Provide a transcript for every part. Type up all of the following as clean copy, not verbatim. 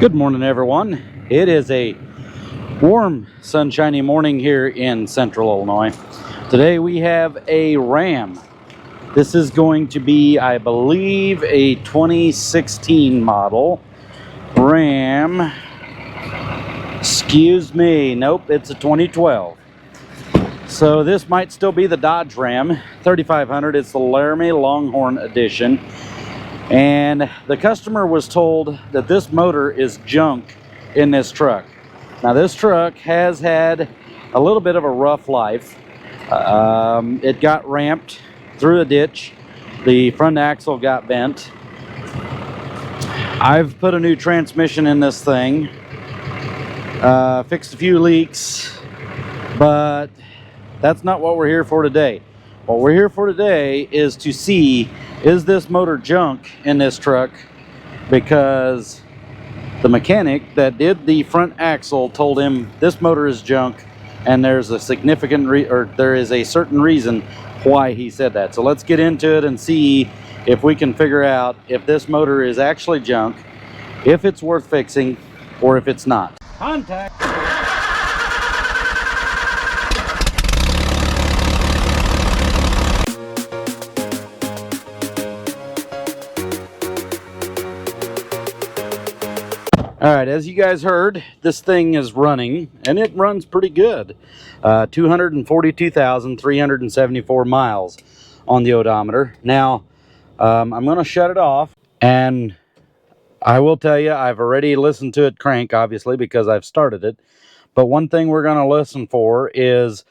Good morning, everyone. It is a warm, sunshiny morning here in central Illinois. Today we have a Ram. This is going to be, I believe, a 2016 model Ram. Excuse me, nope, it's a 2012. So this might still be the Dodge Ram 3500. It's the Laramie Longhorn Edition. And the customer was told that this motor is junk in this truck. Now this truck has had a little bit of a rough life. It got ramped through a ditch. The front axle got bent. I've put a new transmission in this thing, fixed a few leaks, but that's not what we're here for today. What we're here for today is to see, is this motor junk in this truck? Because the mechanic that did the front axle told him this motor is junk, and there's a significant there is a certain reason why he said that. So let's get into it and see if we can figure out if this motor is actually junk, if it's worth fixing, or if it's not. Contact. All right, as you guys heard, this thing is running, and it runs pretty good. 242,374 miles on the odometer. Now, I'm going to shut it off, and I will tell you, I've already listened to it crank, obviously, because I've started it. But one thing we're going to listen for is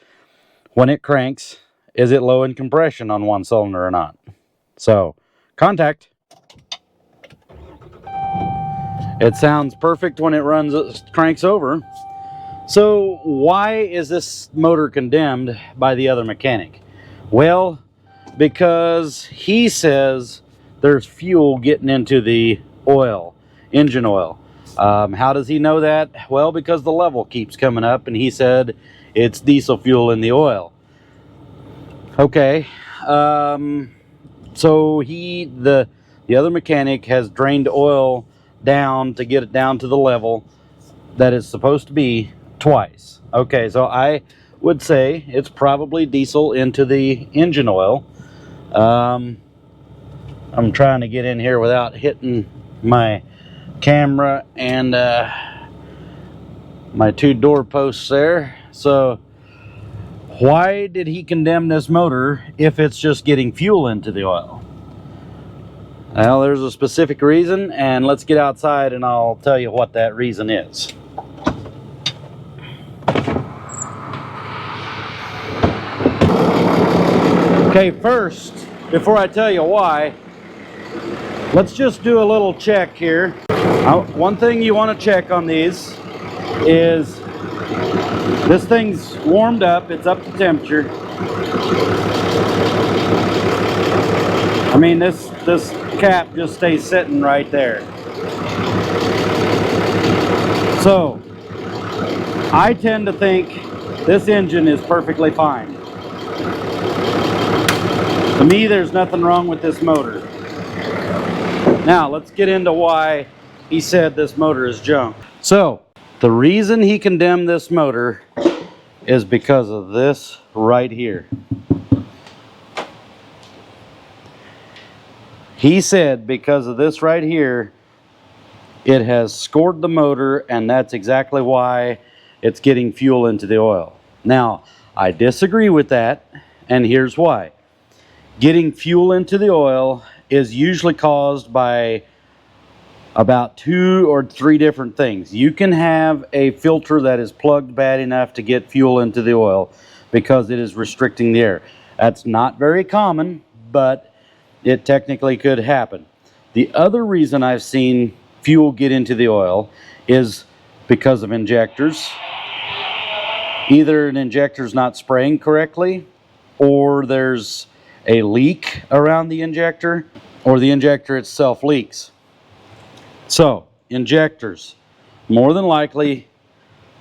when it cranks, is it low in compression on one cylinder or not? So, contact. It sounds perfect when it cranks over. So why is this motor condemned by the other mechanic? Well, because he says there's fuel getting into the oil, engine oil. How does he know that? Well, because the level keeps coming up, and he said it's diesel fuel in the oil. Okay, so the other mechanic has drained oil down to get it down to the level that it's supposed to be twice. Okay, so I would say it's probably diesel into the engine oil. I'm trying to get in here without hitting my camera and my two door posts there. So why did he condemn this motor if it's just getting fuel into the oil? Well, there's a specific reason, and let's get outside and I'll tell you what that reason is. Okay, first, before I tell you why, let's just do a little check here. One thing you want to check on these is this thing's warmed up, it's up to temperature. I mean, this cap just stays sitting right there. So I tend to think this engine is perfectly fine. To me, there's nothing wrong with this motor. Now let's get into why he said this motor is junk. So the reason he condemned this motor is because of this right here. He said because of this right here, it has scored the motor, and that's exactly why it's getting fuel into the oil. Now, I disagree with that, and here's why. Getting fuel into the oil is usually caused by about 2 or 3 different things. You can have a filter that is plugged bad enough to get fuel into the oil because it is restricting the air. That's not very common, but it technically could happen. The other reason I've seen fuel get into the oil is because of injectors. Either an injector's not spraying correctly, or there's a leak around the injector, or the injector itself leaks. So, injectors. More than likely,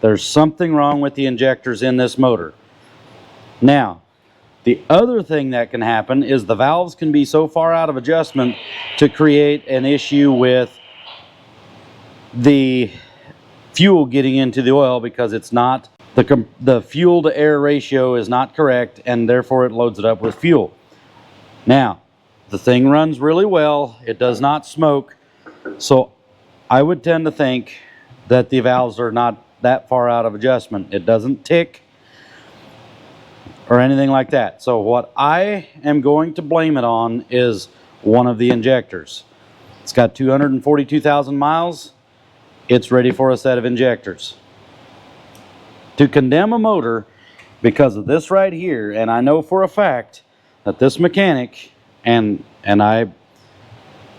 there's something wrong with the injectors in this motor. Now, the other thing that can happen is the valves can be so far out of adjustment to create an issue with the fuel getting into the oil because it's not, the fuel to air ratio is not correct, and therefore it loads it up with fuel. Now, the thing runs really well. It does not smoke. So I would tend to think that the valves are not that far out of adjustment. It doesn't tick or anything like that. So what I am going to blame it on is one of the injectors. It's got 242,000 miles. It's ready for a set of injectors. To condemn a motor because of this right here, and I know for a fact that this mechanic,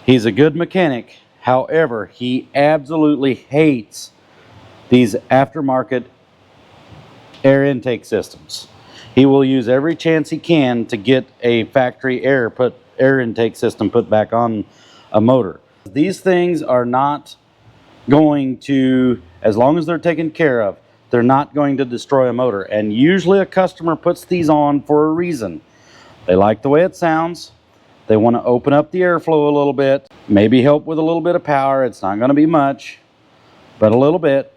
he's a good mechanic. However, he absolutely hates these aftermarket air intake systems. He will use every chance he can to get a factory air intake system put back on a motor. These things are not going to, as long as they're taken care of, they're not going to destroy a motor. And usually a customer puts these on for a reason. They like the way it sounds. They want to open up the airflow a little bit, maybe help with a little bit of power. It's not going to be much, but a little bit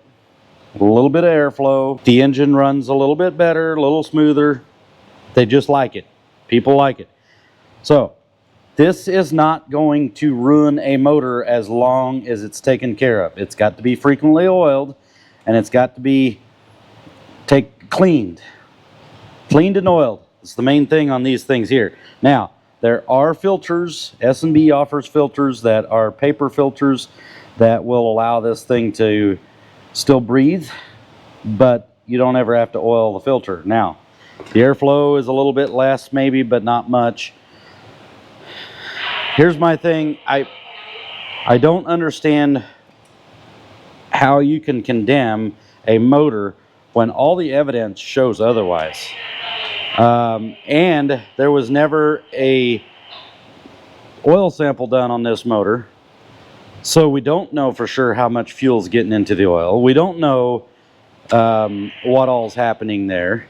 of airflow. The engine runs a little bit better, a little smoother. They just like it. People like it. So this is not going to ruin a motor as long as it's taken care of. It's got to be frequently oiled, and it's got to be cleaned and oiled. It's the main thing on these things here. Now, there are filters. S&B offers filters that are paper filters that will allow this thing to still breathe, but you don't ever have to oil the filter. Now, the airflow is a little bit less maybe, but not much. Here's my thing. I don't understand how you can condemn a motor when all the evidence shows otherwise. And there was never a oil sample done on this motor, so we don't know for sure how much fuel is getting into the oil. We don't know what all's happening there.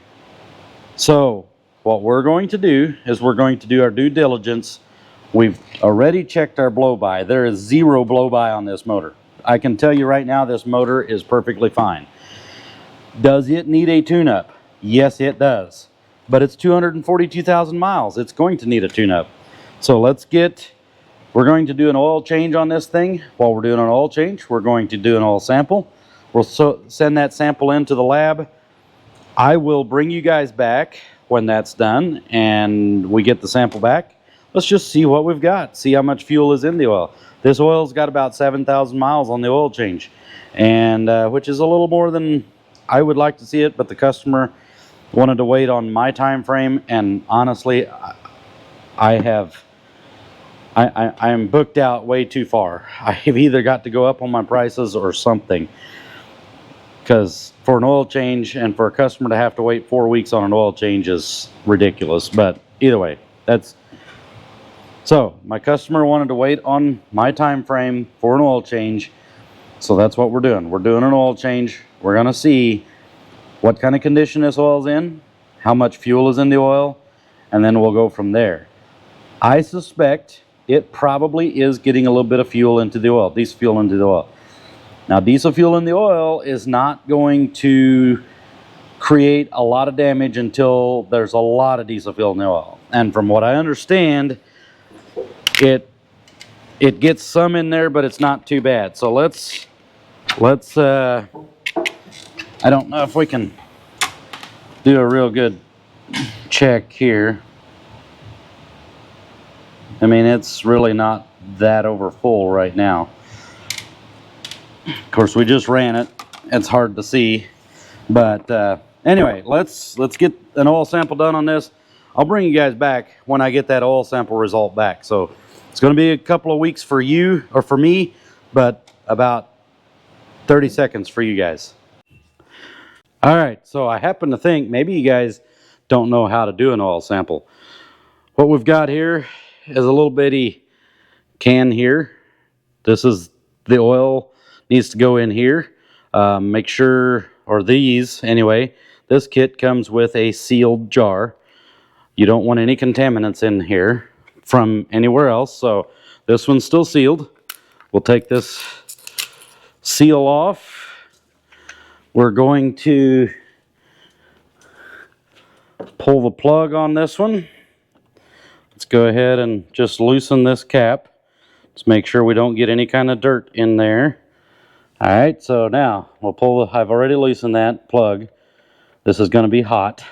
So what we're going to do is we're going to do our due diligence. We've already checked our blow-by. There is 0 blow-by on this motor. I can tell you right now, this motor is perfectly fine. Does it need a tune-up? Yes, it does. But it's 242,000 miles. It's going to need a tune-up. So we're going to do an oil change on this thing. While we're doing an oil change, we're going to do an oil sample. We'll send that sample into the lab. I will bring you guys back when that's done and we get the sample back. Let's just see what we've got. See how much fuel is in the oil. This oil's got about 7,000 miles on the oil change, and which is a little more than I would like to see it, but the customer wanted to wait on my time frame, and honestly, I am booked out way too far. I've either got to go up on my prices or something, because for an oil change and for a customer to have to wait 4 weeks on an oil change is ridiculous. But either way, so my customer wanted to wait on my time frame for an oil change, so that's what we're doing. We're doing an oil change. We're going to see what kind of condition this oil's in, how much fuel is in the oil, and then we'll go from there. I suspect it probably is getting a little bit of fuel into the oil, diesel fuel into the oil. Now, diesel fuel in the oil is not going to create a lot of damage until there's a lot of diesel fuel in the oil. And from what I understand, it gets some in there, but it's not too bad. So let's I don't know if we can do a real good check here. I mean, it's really not that over full right now. Of course, we just ran it. It's hard to see, but anyway, let's get an oil sample done on this. I'll bring you guys back when I get that oil sample result back. So it's going to be a couple of weeks for you or for me, but about 30 seconds for you guys. All right, so I happen to think maybe you guys don't know how to do an oil sample. What we've got here is a little bitty can here. This is the oil needs to go in here. Make sure, or these anyway, this kit comes with a sealed jar. You don't want any contaminants in here from anywhere else, so this one's still sealed. We'll take this seal off. We're going to pull the plug on this one. Let's go ahead and just loosen this cap. Let's make sure we don't get any kind of dirt in there. All right, so now we'll pull I've already loosened that plug. This is going to be hot.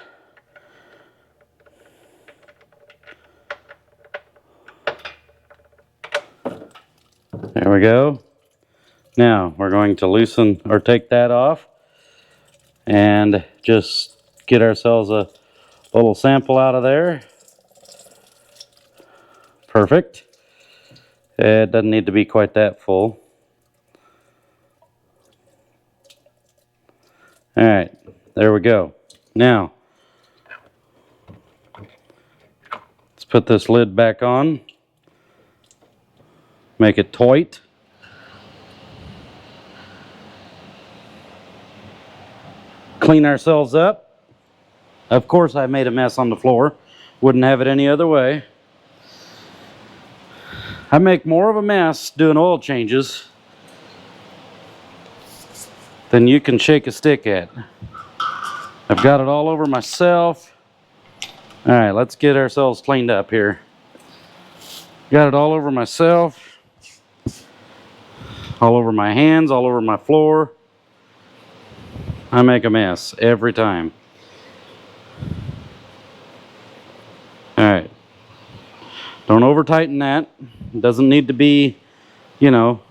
There we go. Now we're going to loosen or take that off and just get ourselves a little sample out of there. Perfect. It doesn't need to be quite that full. All right, there we go. Now, let's put this lid back on. Make it tight. Clean ourselves up. Of course, I made a mess on the floor. Wouldn't have it any other way. I make more of a mess doing oil changes than you can shake a stick at. I've got it all over myself. All right, let's get ourselves cleaned up here. Got it all over myself, all over my hands, all over my floor. I make a mess every time. All right. Don't over tighten that. It doesn't need to be, you know,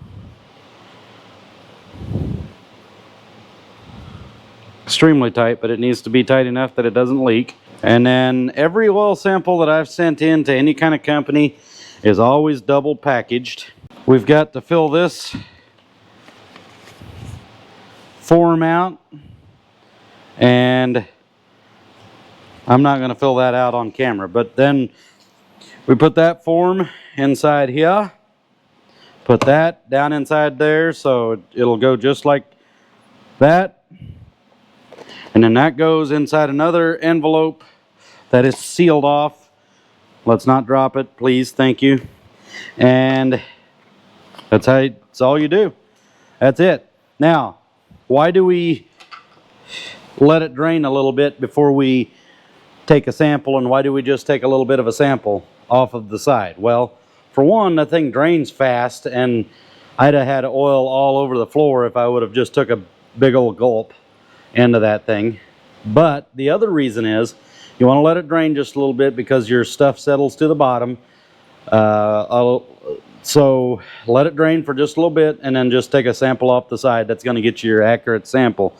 extremely tight, but it needs to be tight enough that it doesn't leak. And then every oil sample that I've sent in to any kind of company is always double packaged. We've got to fill this form out, and I'm not going to fill that out on camera, but then we put that form inside here, put that down inside there, so it'll go just like that. And then that goes inside another envelope that is sealed off. Let's not drop it, please, thank you. And that's all you do. That's it. Now, why do we let it drain a little bit before we take a sample, and why do we just take a little bit of a sample off of the side? Well, for one, the thing drains fast, and I'd have had oil all over the floor if I would have just took a big old gulp into that thing. But the other reason is you want to let it drain just a little bit because your stuff settles to the bottom. So let it drain for just a little bit, and then just take a sample off the side. That's going to get you your accurate sample.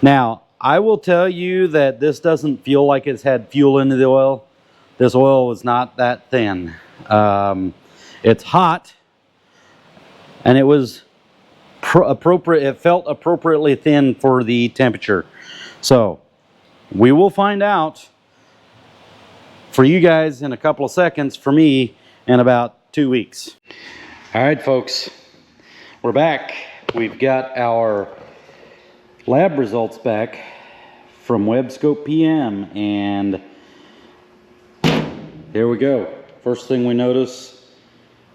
Now, I will tell you that this doesn't feel like it's had fuel into the oil. This oil is not that thin. It's hot, and it was appropriate. It felt appropriately thin for the temperature. So we will find out for you guys in a couple of seconds, for me in about 2 weeks. All right, folks, we're back. We've got our lab results back from WebScope PM, and here we go. First thing we notice,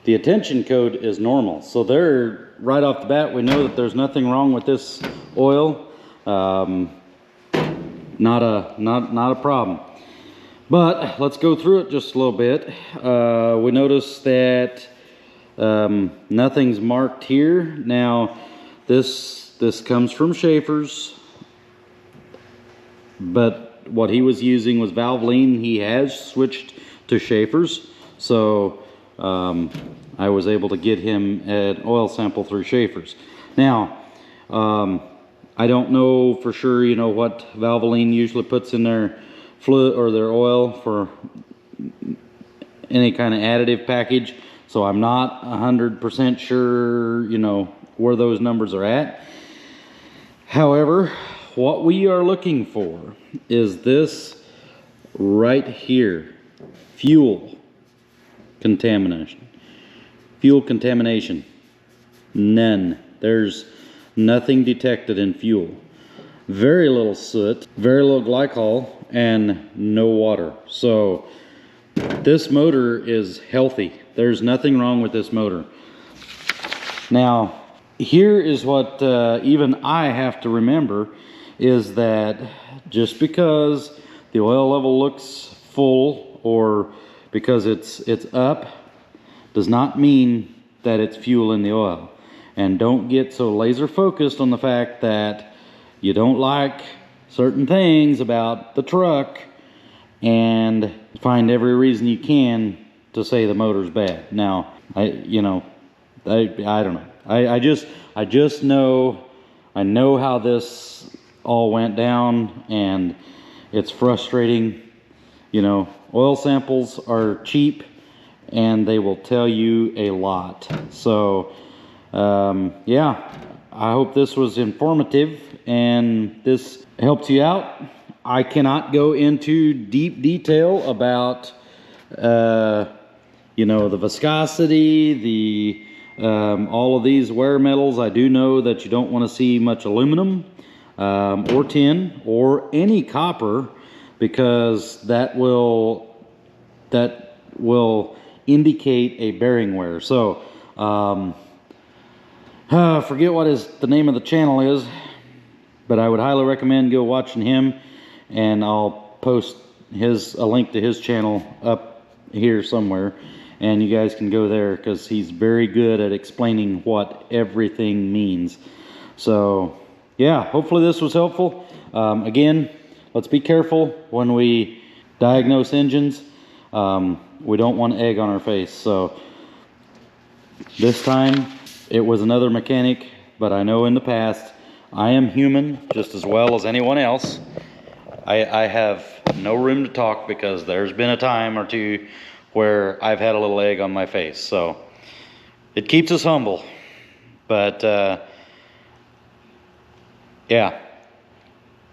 the attention code is normal. So there, right off the bat, we know that there's nothing wrong with this oil. Not a problem. But let's go through it just a little bit. We notice that nothing's marked here. Now, this comes from Schaefer's, but what he was using was Valvoline. He has switched to Schaefer's, so I was able to get him an oil sample through Schaefer's. Now, I don't know for sure, you know, what Valvoline usually puts in their fluid or their oil for any kind of additive package, so I'm not 100% sure, you know, where those numbers are at. However, what we are looking for is this right here: fuel contamination. Fuel contamination. None. There's nothing detected in fuel. Very little soot, very little glycol, and no water. So this motor is healthy. There's nothing wrong with this motor. Now, here is what even I have to remember, is that just because the oil level looks full or because it's up does not mean that it's fuel in the oil. And don't get so laser focused on the fact that you don't like certain things about the truck and find every reason you can to say the motor's bad. Now, I don't know. I just know, I know how this all went down, and it's frustrating. You know, oil samples are cheap and they will tell you a lot. So, yeah, I hope this was informative and this helps you out. I cannot go into deep detail about, you know, the viscosity, all of these wear metals. I do know that you don't want to see much aluminum or tin or any copper, because that will indicate a bearing wear. So forget what the name of the channel is, but I would highly recommend go watching him, and I'll post a link to his channel up here somewhere, and you guys can go there because he's very good at explaining what everything means. So yeah, hopefully this was helpful. Again, let's be careful when we diagnose engines. We don't want egg on our face. So this time it was another mechanic, but I know in the past I am human just as well as anyone else. I have no room to talk because there's been a time or two where I've had a little egg on my face. So it keeps us humble. But yeah,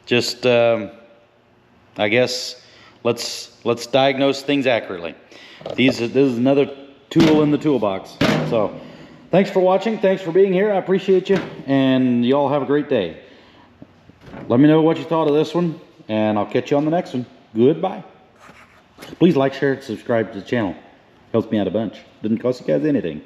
just I guess let's diagnose things accurately. This is another tool in the toolbox. So thanks for watching. Thanks for being here. I appreciate you, and y'all have a great day. Let me know what you thought of this one, and I'll catch you on the next one. Goodbye. Please like, share, and subscribe to the channel. Helps me out a bunch. Didn't cost you guys anything.